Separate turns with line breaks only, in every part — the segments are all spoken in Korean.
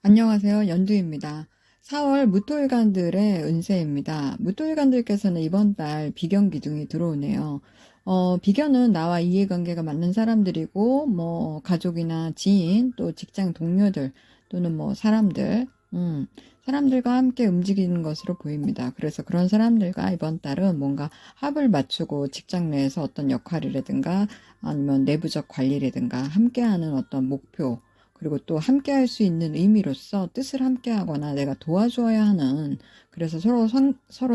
안녕하세요. 연두입니다. 4월 무토일간들의 운세입니다. 무토일간들께서는 이번 달 비견 기둥이 들어오네요. 비견은 나와 이해관계가 맞는 사람들이고, 가족이나 지인, 또 직장 동료들, 또는 사람들, 사람들과 함께 움직이는 것으로 보입니다. 그래서 그런 사람들과 이번 달은 뭔가 합을 맞추고 직장 내에서 어떤 역할이라든가, 아니면 내부적 관리라든가, 함께하는 어떤 목표, 그리고 또 함께 할 수 있는 의미로서 뜻을 함께 하거나 내가 도와줘야 하는, 그래서 서로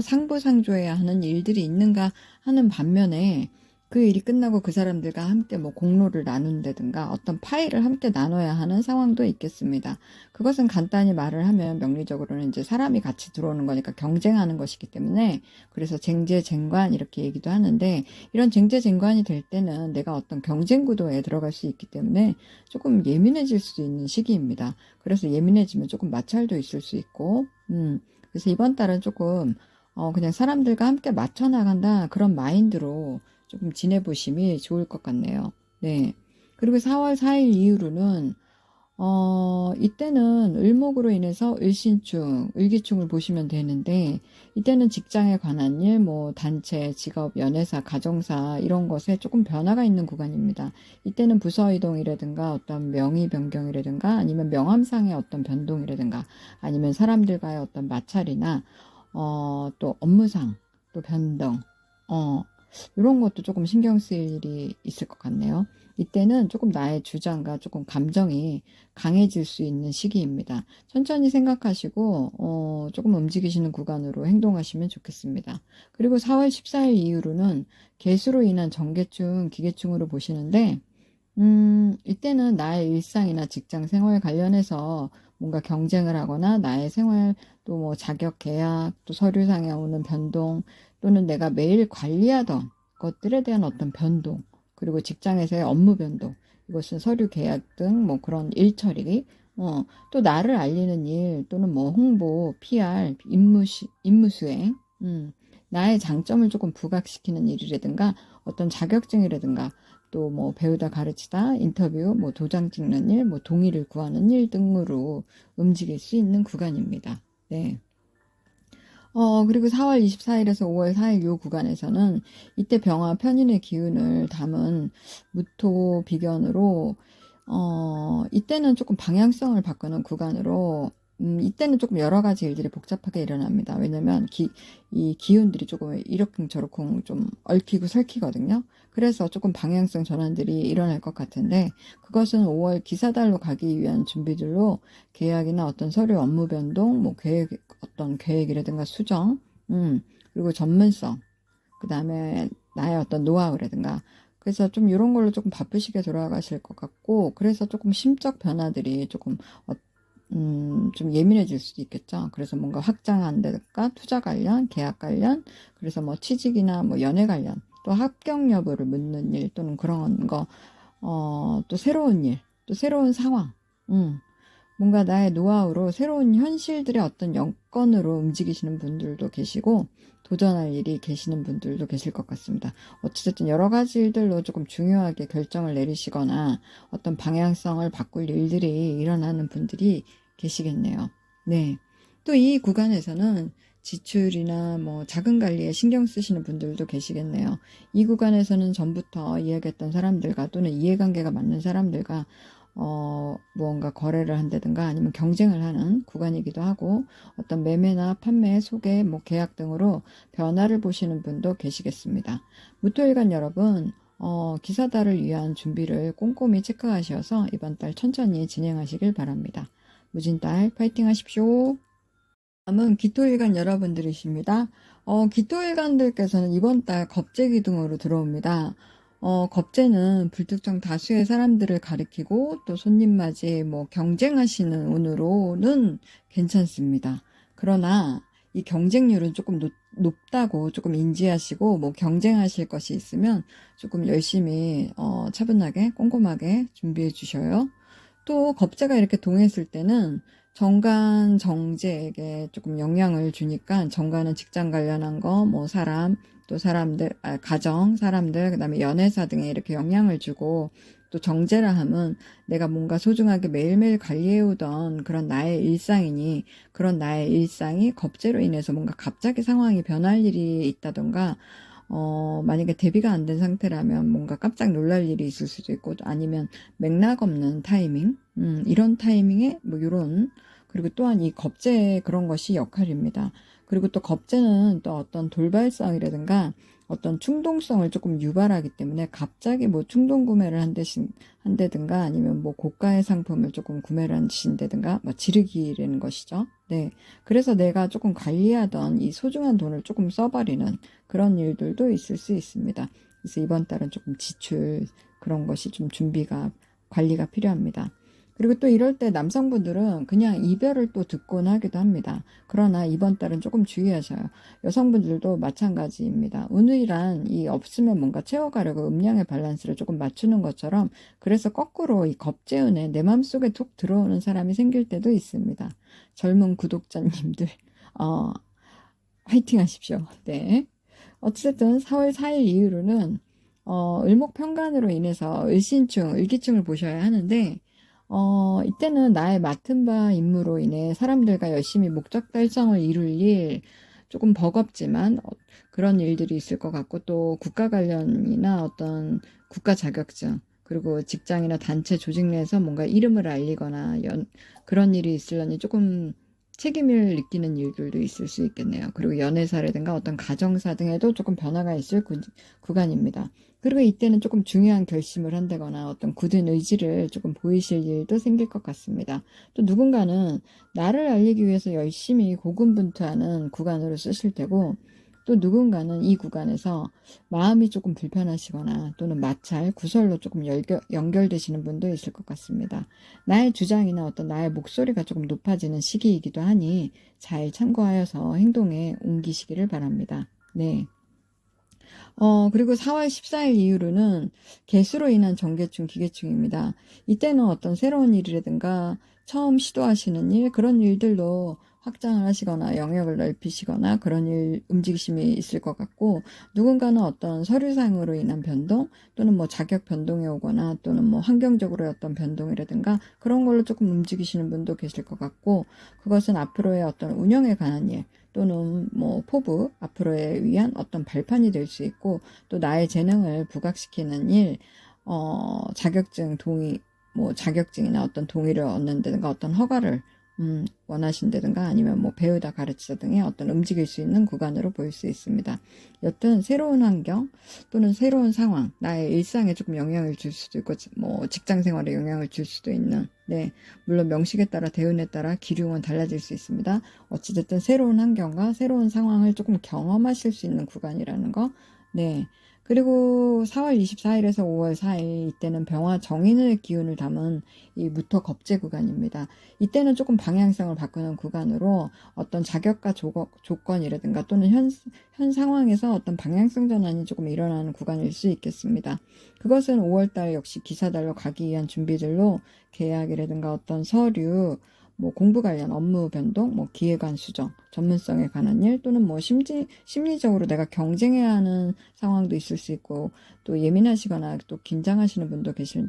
상부상조해야 하는 일들이 있는가 하는 반면에, 그 일이 끝나고 그 사람들과 함께 공로를 나눈다든가 어떤 파일을 함께 나눠야 하는 상황도 있겠습니다. 그것은 간단히 말을 하면 명리적으로는 이제 사람이 같이 들어오는 거니까 경쟁하는 것이기 때문에, 그래서 쟁제쟁관 이렇게 얘기도 하는데, 이런 쟁제쟁관이 될 때는 내가 어떤 경쟁 구도에 들어갈 수 있기 때문에 조금 예민해질 수 있는 시기입니다. 그래서 예민해지면 조금 마찰도 있을 수 있고, 그래서 이번 달은 조금, 그냥 사람들과 함께 맞춰 나간다, 그런 마인드로 조금 지내보심이 좋을 것 같네요. 네. 그리고 4월 4일 이후로는, 이때는 을목으로 인해서 을신충, 을기충을 보시면 되는데, 이때는 직장에 관한 일, 단체, 직업, 연애사, 가정사, 이런 것에 조금 변화가 있는 구간입니다. 이때는 부서 이동이라든가 어떤 명의 변경이라든가 아니면 명함상의 어떤 변동이라든가 아니면 사람들과의 어떤 마찰이나, 또 업무상, 또 변동, 이런 것도 조금 신경 쓰일 일이 있을 것 같네요. 이때는 조금 나의 주장과 조금 감정이 강해질 수 있는 시기입니다. 천천히 생각하시고 조금 움직이시는 구간으로 행동하시면 좋겠습니다. 그리고 4월 14일 이후로는 개수로 인한 정계충, 기계충으로 보시는데, 이때는 나의 일상이나 직장 생활 관련해서 뭔가 경쟁을 하거나 나의 생활, 또 자격 계약, 또 서류상에 오는 변동, 또는 내가 매일 관리하던 것들에 대한 어떤 변동, 그리고 직장에서의 업무 변동, 이것은 서류 계약 등 그런 일 처리, 또 나를 알리는 일, 또는 홍보, PR, 임무 수행, 나의 장점을 조금 부각시키는 일이라든가 어떤 자격증이라든가, 또 배우다 가르치다, 인터뷰, 도장 찍는 일, 동의를 구하는 일 등으로 움직일 수 있는 구간입니다. 네. 그리고 4월 24일에서 5월 4일 요 구간에서는 이때 병화 편인의 기운을 담은 무토 비견으로, 이때는 조금 방향성을 바꾸는 구간으로, 이때는 조금 여러 가지 일들이 복잡하게 일어납니다. 왜냐면 이 기운들이 조금 이러쿵저러쿵 좀 얽히고 설키거든요. 그래서 조금 방향성 전환들이 일어날 것 같은데, 그것은 5월 기사달로 가기 위한 준비들로 계약이나 어떤 서류 업무 변동, 어떤 계획이라든가 수정, 그리고 전문성, 그 다음에 나의 어떤 노하우라든가, 그래서 좀 이런 걸로 조금 바쁘시게 돌아가실 것 같고, 그래서 조금 심적 변화들이 조금 좀 예민해질 수도 있겠죠. 그래서 뭔가 확장한다든가 투자 관련, 계약 관련, 그래서 취직이나 연애 관련, 또 합격 여부를 묻는 일, 또는 그런 거, 또 새로운 일, 또 새로운 상황, 뭔가 나의 노하우로 새로운 현실들의 어떤 여건으로 움직이시는 분들도 계시고, 도전할 일이 계시는 분들도 계실 것 같습니다. 어찌됐든 여러 가지 일들로 조금 중요하게 결정을 내리시거나 어떤 방향성을 바꿀 일들이 일어나는 분들이 계시겠네요. 네. 또 이 구간에서는 지출이나 자금 관리에 신경 쓰시는 분들도 계시겠네요. 이 구간에서는 전부터 이야기했던 사람들과 또는 이해관계가 맞는 사람들과 무언가 거래를 한다든가 아니면 경쟁을 하는 구간이기도 하고, 어떤 매매나 판매, 소개, 계약 등으로 변화를 보시는 분도 계시겠습니다. 무토일간 여러분, 기사달을 위한 준비를 꼼꼼히 체크하셔서 이번 달 천천히 진행하시길 바랍니다. 무진달 파이팅 하십시오. 다음은 기토일간 여러분들이십니다. 기토일간들께서는 이번 달 겁재기둥으로 들어옵니다. 겁재는 불특정 다수의 사람들을 가리키고 또 손님 맞이 경쟁하시는 운으로는 괜찮습니다. 그러나 이 경쟁률은 조금 높다고 조금 인지하시고, 경쟁하실 것이 있으면 조금 열심히 차분하게 꼼꼼하게 준비해 주셔요. 또 겁재가 이렇게 동했을 때는 정관 정제에게 조금 영향을 주니까, 정관은 직장 관련한 거, 사람, 또 사람들, 가정, 사람들, 그 다음에 연애사 등에 이렇게 영향을 주고, 또 정제라 함은 내가 뭔가 소중하게 매일매일 관리해오던 그런 나의 일상이니 그런 나의 일상이 겁제로 인해서 뭔가 갑자기 상황이 변할 일이 있다던가 만약에 대비가 안 된 상태라면 뭔가 깜짝 놀랄 일이 있을 수도 있고 아니면 맥락 없는 타이밍 이런 타이밍에 뭐 이런 그리고 또한 이 겁제의 그런 것이 역할입니다. 그리고 또 겁제는 또 어떤 돌발성이라든가 어떤 충동성을 조금 유발하기 때문에 갑자기 뭐 충동 구매를 한다든가 아니면 뭐 고가의 상품을 조금 구매를 하신다든가 뭐 지르기라는 것이죠. 네. 그래서 내가 조금 관리하던 이 소중한 돈을 조금 써버리는 그런 일들도 있을 수 있습니다. 그래서 이번 달은 조금 지출 그런 것이 좀 준비가 관리가 필요합니다. 그리고 또 이럴 때 남성분들은 그냥 이별을 또 듣곤 하기도 합니다. 그러나 이번 달은 조금 주의하셔요. 여성분들도 마찬가지입니다. 운이란 이 없으면 뭔가 채워가려고 음양의 밸런스를 조금 맞추는 것처럼 그래서 거꾸로 이 겁재운에 내 맘속에 툭 들어오는 사람이 생길 때도 있습니다. 젊은 구독자님들 화이팅 하십시오. 네. 어쨌든 4월 4일 이후로는 을목평간으로 인해서 을신충, 을기충을 보셔야 하는데 이때는 나의 맡은 바 임무로 인해 사람들과 열심히 목적 달성을 이룰 일, 조금 버겁지만 그런 일들이 있을 것 같고 또 국가 관련이나 어떤 국가 자격증 그리고 직장이나 단체 조직 내에서 뭔가 이름을 알리거나 그런 일이 있으려니 조금 책임을 느끼는 일들도 있을 수 있겠네요. 그리고 연애사라든가 어떤 가정사 등에도 조금 변화가 있을 구간입니다. 그리고 이때는 조금 중요한 결심을 한다거나 어떤 굳은 의지를 조금 보이실 일도 생길 것 같습니다. 또 누군가는 나를 알리기 위해서 열심히 고군분투하는 구간으로 쓰실 테고 또 누군가는 이 구간에서 마음이 조금 불편하시거나 또는 마찰, 구설로 조금 연결되시는 분도 있을 것 같습니다. 나의 주장이나 어떤 나의 목소리가 조금 높아지는 시기이기도 하니 잘 참고하여서 행동에 옮기시기를 바랍니다. 네. 그리고 4월 14일 이후로는 개수로 인한 정계충, 기계충입니다. 이때는 어떤 새로운 일이라든가 처음 시도하시는 일, 그런 일들로 확장을 하시거나 영역을 넓히시거나 그런 일 움직이심이 있을 것 같고 누군가는 어떤 서류상으로 인한 변동 또는 뭐 자격 변동이 오거나 또는 뭐 환경적으로의 어떤 변동이라든가 그런 걸로 조금 움직이시는 분도 계실 것 같고 그것은 앞으로의 어떤 운영에 관한 일 또는 뭐 포부 앞으로에 위한 어떤 발판이 될 수 있고 또 나의 재능을 부각시키는 일 자격증 동의 뭐 자격증이나 어떤 동의를 얻는다든가 어떤 허가를 원하신다든가 아니면 뭐 배우다 가르치다 등의 어떤 움직일 수 있는 구간으로 보일 수 있습니다. 여튼 새로운 환경 또는 새로운 상황 나의 일상에 조금 영향을 줄 수도 있고 뭐 직장 생활에 영향을 줄 수도 있는 네 물론 명식에 따라 대운에 따라 기류는 달라질 수 있습니다. 어찌됐든 새로운 환경과 새로운 상황을 조금 경험하실 수 있는 구간이라는 거 네. 그리고 4월 24일에서 5월 4일 이때는 병화 정인의 기운을 담은 이 무토 겁재 구간입니다. 이때는 조금 방향성을 바꾸는 구간으로 어떤 자격과 조건이라든가 또는 현 상황에서 어떤 방향성 전환이 조금 일어나는 구간일 수 있겠습니다. 그것은 5월달 역시 기사달로 가기 위한 준비들로 계약이라든가 어떤 서류 뭐 공부 관련 업무 변동, 뭐 기획안 수정, 전문성에 관한 일 또는 뭐 심리적으로 내가 경쟁해야 하는 상황도 있을 수 있고 또 예민하시거나 또 긴장하시는 분도 계실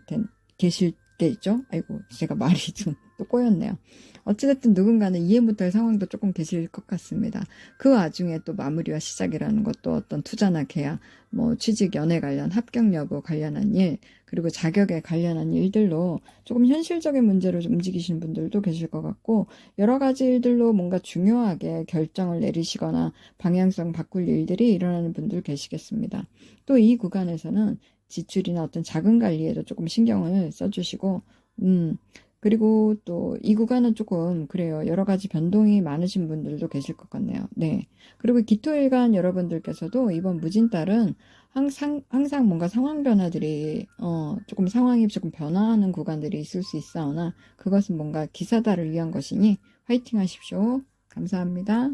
게 있죠. 아이고 제가 말이 좀 또 꼬였네요. 어찌됐든 누군가는 이해 못할 상황도 조금 계실 것 같습니다. 그 와중에 또 마무리와 시작이라는 것도 어떤 투자나 계약, 뭐 취직, 연애 관련, 합격 여부 관련한 일, 그리고 자격에 관련한 일들로 조금 현실적인 문제로 움직이시는 분들도 계실 것 같고 여러 가지 일들로 뭔가 중요하게 결정을 내리시거나 방향성 바꿀 일들이 일어나는 분들 계시겠습니다. 또 이 구간에서는 지출이나 어떤 자금 관리에도 조금 신경을 써주시고 그리고 또 이 구간은 조금 그래요. 여러 가지 변동이 많으신 분들도 계실 것 같네요. 네. 그리고 기토일간 여러분들께서도 이번 무진달은 항상 뭔가 상황 변화들이 조금 상황이 조금 변화하는 구간들이 있을 수 있사오나 그것은 뭔가 기사달을 위한 것이니 화이팅 하십시오. 감사합니다.